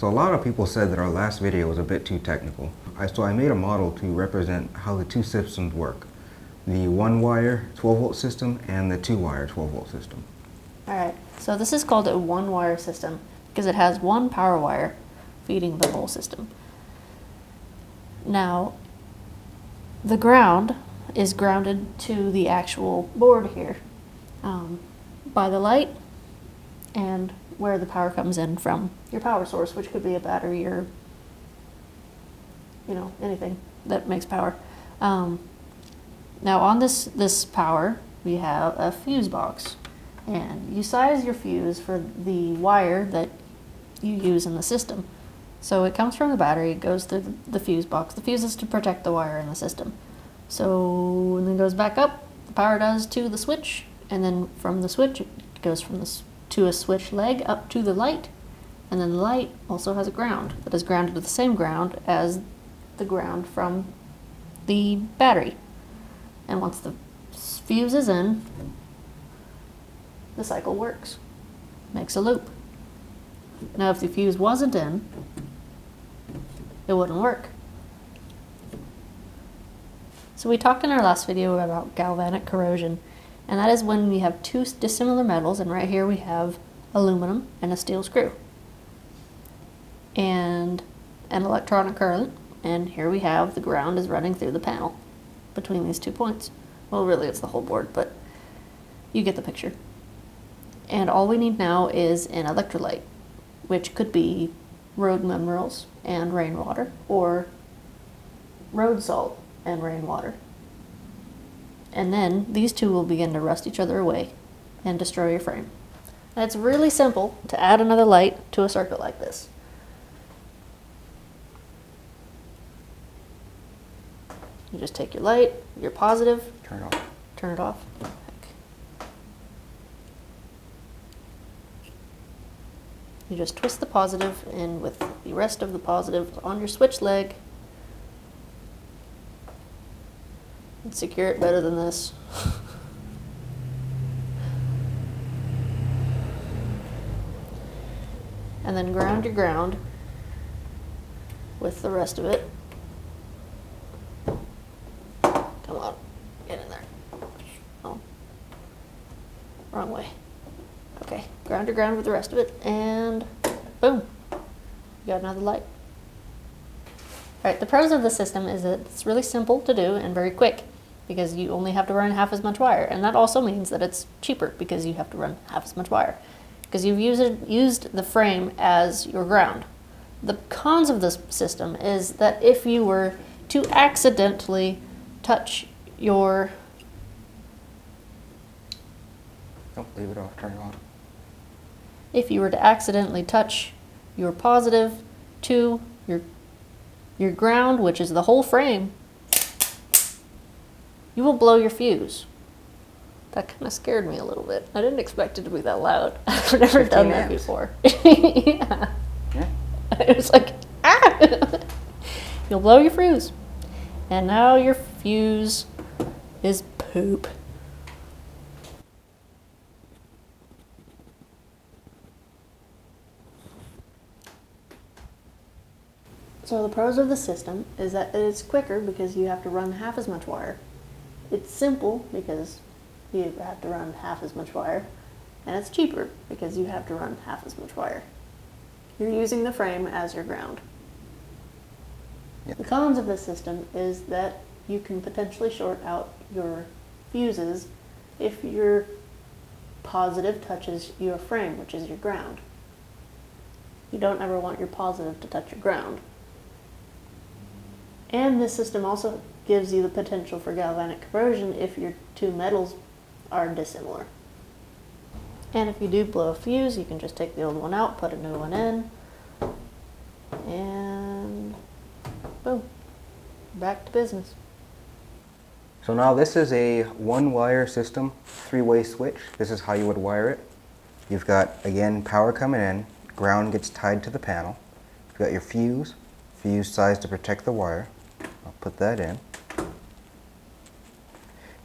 So a lot of people said that our last video was a bit too technical. So I made a model to represent how the two systems work. The one-wire 12-volt system and the two-wire 12-volt system. Alright, so this is called a one-wire system because it has one power wire feeding the whole system. Now, the ground is grounded to the actual board here by the light and where the power comes in from your power source, which could be a battery or, you know, anything that makes power. Now on this power, we have a fuse box, and you size your fuse for the wire that you use in the system. So it comes from the battery, it goes through the fuse box. The fuse is to protect the wire in the system. So and then goes back up, the power does to the switch, and then from the switch it goes from to a switch leg up to the light, and then the light also has a ground that is grounded to the same ground as the ground from the battery. And once the fuse is in, the cycle works, makes a loop. Now if the fuse wasn't in, it wouldn't work. So we talked in our last video about galvanic corrosion, and that is when we have two dissimilar metals, and right here we have aluminum and a steel screw, and an electronic current, and here we have the ground is running through the panel between these 2 points. Well, really it's the whole board, but you get the picture. And all we need now is an electrolyte, which could be road minerals and rainwater, or road salt and rainwater. And then these two will begin to rust each other away and destroy your frame. And it's really simple to add another light to a circuit like this. You just take your light, your positive, Turn it off. turn it off. You just twist the positive in with the rest of the positive on your switch leg. And secure it better than this. And then ground your ground with the rest of it. Come on, get in there. Oh, wrong way. Okay, ground your ground with the rest of it, and boom, you got another light. Alright, the pros of the system is that it's really simple to do and very quick, because you only have to run half as much wire, and that also means that it's cheaper because you have to run half as much wire, because you've used the frame as your ground. The cons of this system is that if you were to accidentally touch your... Don't leave it off, turn it on. If you were to accidentally touch your positive to your ground, which is the whole frame, you will blow your fuse. That kind of scared me a little bit. I didn't expect it to be that loud. I've never done that before. Yeah. It was like, ah! You'll blow your fuse. And now your fuse is poop. So the pros of the system is that it's quicker because you have to run half as much wire. It's simple because you have to run half as much wire. And it's cheaper because you have to run half as much wire. You're using the frame as your ground. Yep. The cons of this system is that you can potentially short out your fuses if your positive touches your frame, which is your ground. You don't ever want your positive to touch your ground. And this system also gives you the potential for galvanic corrosion if your two metals are dissimilar. And if you do blow a fuse, you can just take the old one out, put a new one in, and boom, back to business. So now this is a one-wire system, three-way switch. This is how you would wire it. You've got, again, power coming in, ground gets tied to the panel. You've got your fuse size to protect the wire. I'll put that in.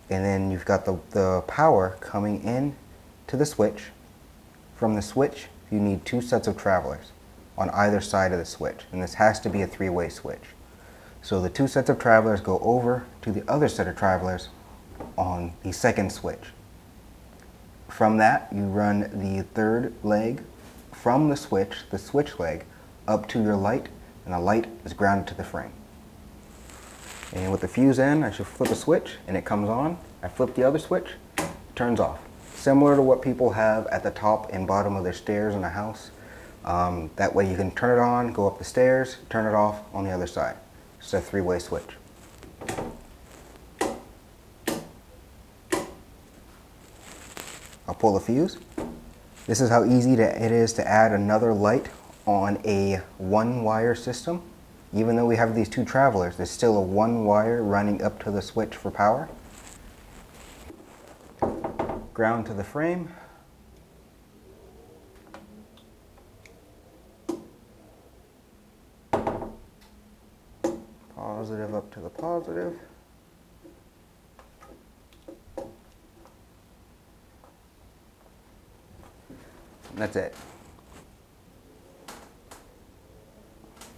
And then you've got the power coming in to the switch. From the switch, you need two sets of travelers. on either side of the switch, and this has to be a three-way switch. So the two sets of travelers go over to the other set of travelers on the second switch. From that, you run the third leg from the switch leg, up to your light, and the light is grounded to the frame. And with the fuse in, I should flip a switch and it comes on. I flip the other switch, it turns off. Similar to what people have at the top and bottom of their stairs in a house. That way you can turn it on, go up the stairs, turn it off on the other side. It's a three-way switch. I'll pull the fuse. This is how easy it is to add another light on a one-wire system. Even though we have these two travelers, there's still a one wire running up to the switch for power. Ground to the frame. Positive up to the positive. And that's it.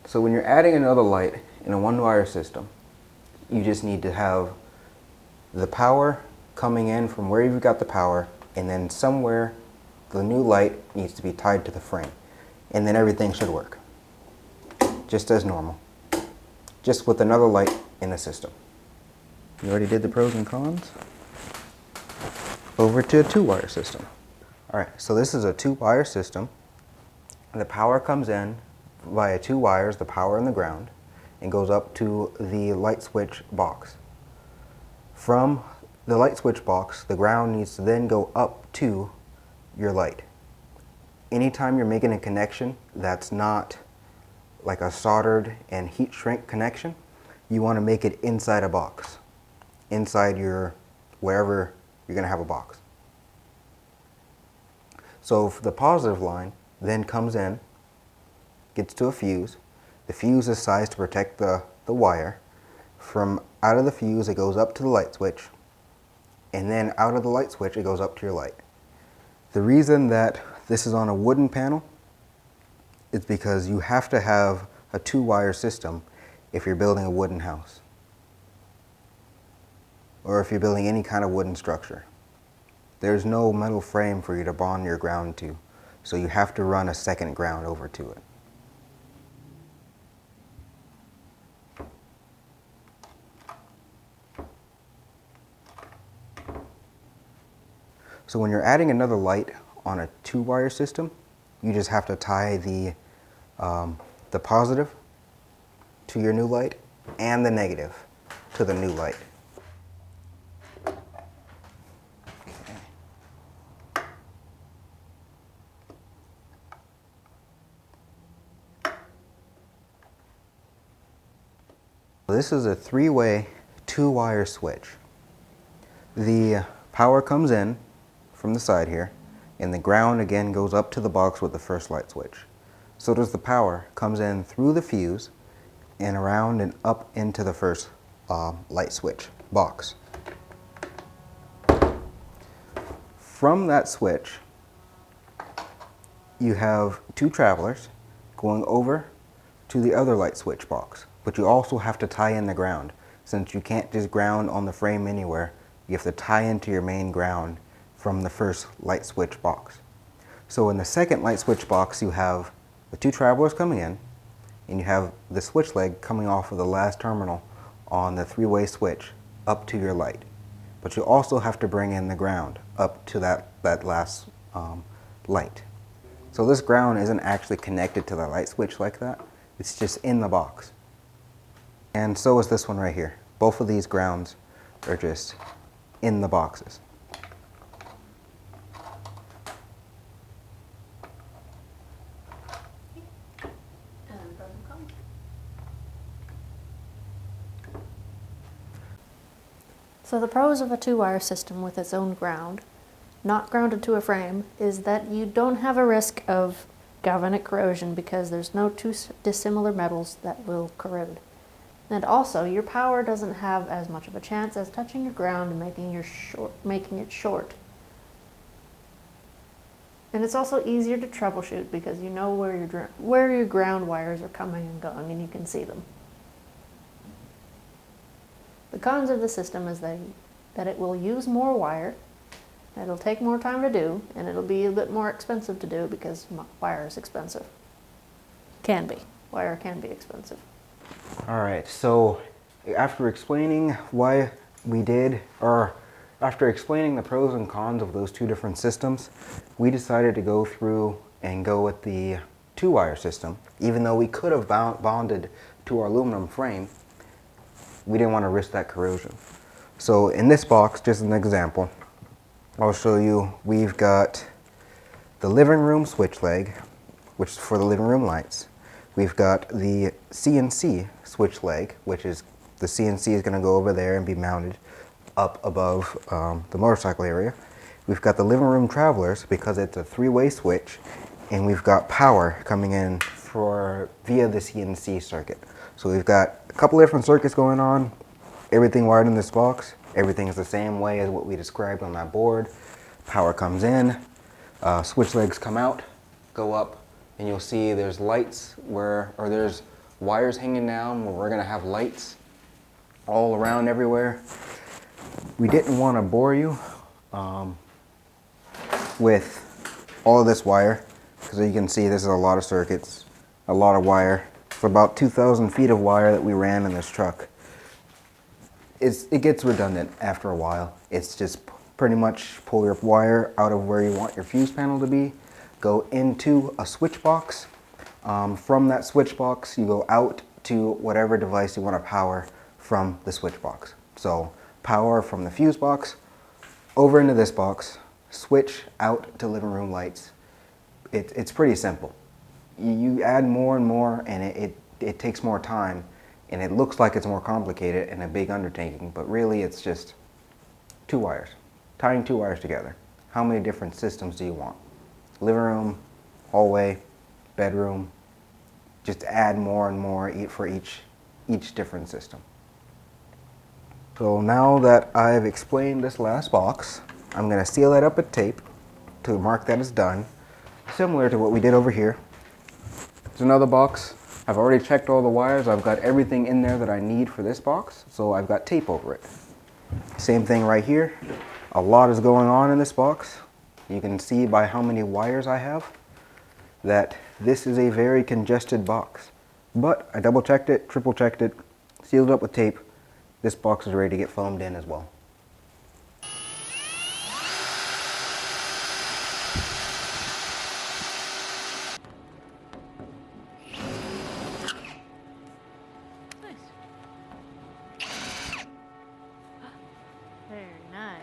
So when you're adding another light in a one-wire system, you just need to have the power coming in from where you've got the power, and then somewhere the new light needs to be tied to the frame. And then everything should work. Just as normal. Just with another light in the system. You already did the pros and cons. Over to a two-wire system. Alright, so this is a two-wire system. The power comes in via two wires, the power and the ground, and goes up to the light switch box. From the light switch box, the ground needs to then go up to your light. Anytime you're making a connection that's not like a soldered and heat shrink connection, you want to make it inside a box, inside your wherever you're going to have a box. So if the positive line then comes in, gets to a fuse. The fuse is sized to protect the wire. From out of the fuse, it goes up to the light switch, and then out of the light switch, it goes up to your light. The reason that this is on a wooden panel is because you have to have a two-wire system if you're building a wooden house, or if you're building any kind of wooden structure. There's no metal frame for you to bond your ground to, so you have to run a second ground over to it. So when you're adding another light on a two-wire system, you just have to tie the positive to your new light and the negative to the new light. This is a three-way, two-wire switch. The power comes in from the side here, and the ground again goes up to the box with the first light switch. So does the power, comes in through the fuse and around and up into the first light switch box. From that switch, you have two travelers going over to the other light switch box, but you also have to tie in the ground. Since you can't just ground on the frame anywhere, you have to tie into your main ground from the first light switch box. So in the second light switch box, you have the two travelers coming in, and you have the switch leg coming off of the last terminal on the three-way switch up to your light. But you also have to bring in the ground up to that last light. So this ground isn't actually connected to the light switch like that. It's just in the box. And so is this one right here. Both of these grounds are just in the boxes. So the pros of a two-wire system with its own ground, not grounded to a frame, is that you don't have a risk of galvanic corrosion because there's no two dissimilar metals that will corrode. And also, your power doesn't have as much of a chance as touching your ground and making it short. And it's also easier to troubleshoot because you know where your ground wires are coming and going, and you can see them. The cons of the system is that it will use more wire, it'll take more time to do, and it'll be a bit more expensive to do because wire is expensive. Can be. Wire can be expensive. All right, so after explaining why we did, or after explaining the pros and cons of those two different systems, we decided to go through and go with the 2-wire system. Even though we could have bonded to our aluminum frame, we didn't want to risk that corrosion. So in this box, just an example, I'll show you, we've got the living room switch leg, which is for the living room lights. We've got the CNC switch leg, which is the CNC is going to go over there and be mounted up above the motorcycle area. We've got the living room travelers because it's a 3-way switch, and we've got power coming in via the CNC circuit. So we've got a couple different circuits going on, everything wired in this box. Everything is the same way as what we described on that board. Power comes in, switch legs come out, go up, and you'll see there's lights or there's wires hanging down where we're going to have lights all around everywhere. We didn't want to bore you with all of this wire, because you can see this is a lot of circuits, a lot of wire. For about 2,000 feet of wire that we ran in this truck. It gets redundant after a while. It's just pretty much pull your wire out of where you want your fuse panel to be, go into a switch box. From that switch box, you go out to whatever device you want to power from the switch box. So power from the fuse box over into this box, switch out to living room lights. It's pretty simple. You add more and more, and it takes more time, and it looks like it's more complicated and a big undertaking, but really it's just 2 wires, tying 2 wires together. How many different systems do you want? Living room, hallway, bedroom. Just add more and more for each different system. So now that I've explained this last box, I'm going to seal it up with tape to mark that it's done, similar to what we did over here. There's another box. I've already checked all the wires. I've got everything in there that I need for this box, so I've got tape over it. Same thing right here. A lot is going on in this box. You can see by how many wires I have that this is a very congested box. But I double checked it, triple checked it, sealed it up with tape. This box is ready to get foamed in as well. Very nice.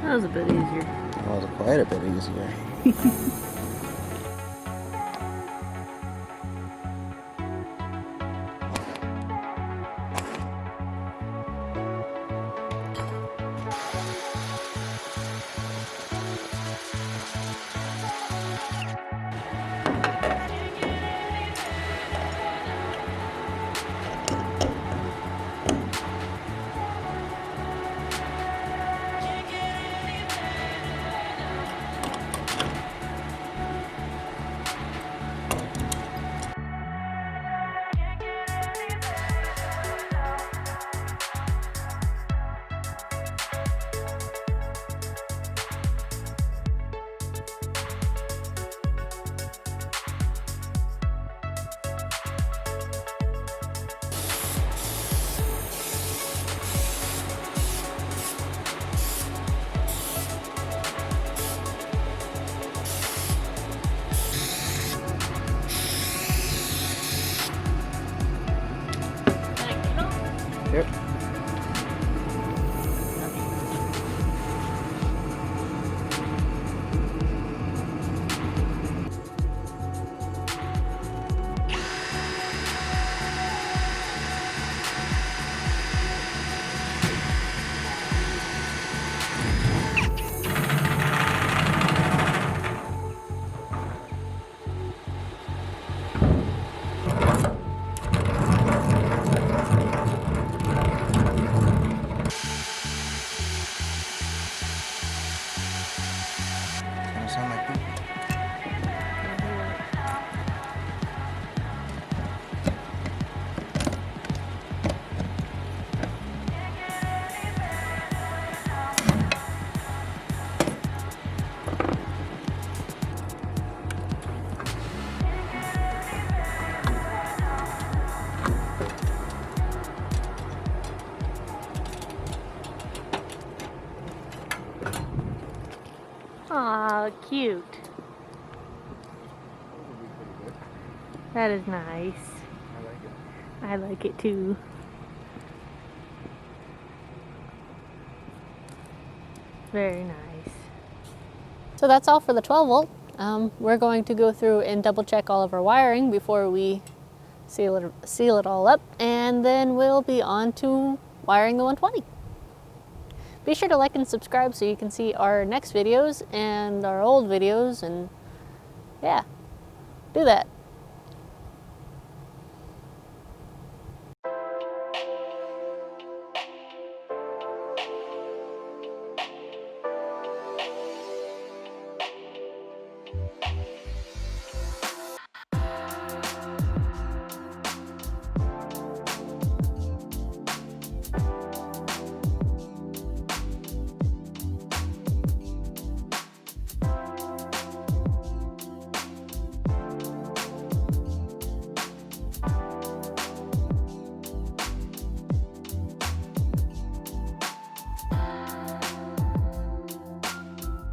That was a bit easier. That was quite a bit easier. sound like poop. Aw, cute. That is nice. I like it. I like it too. Very nice. So that's all for the 12 volt. We're going to go through and double check all of our wiring before we seal it all up, and then we'll be on to wiring the 120. Be sure to like and subscribe so you can see our next videos and our old videos, and yeah, do that.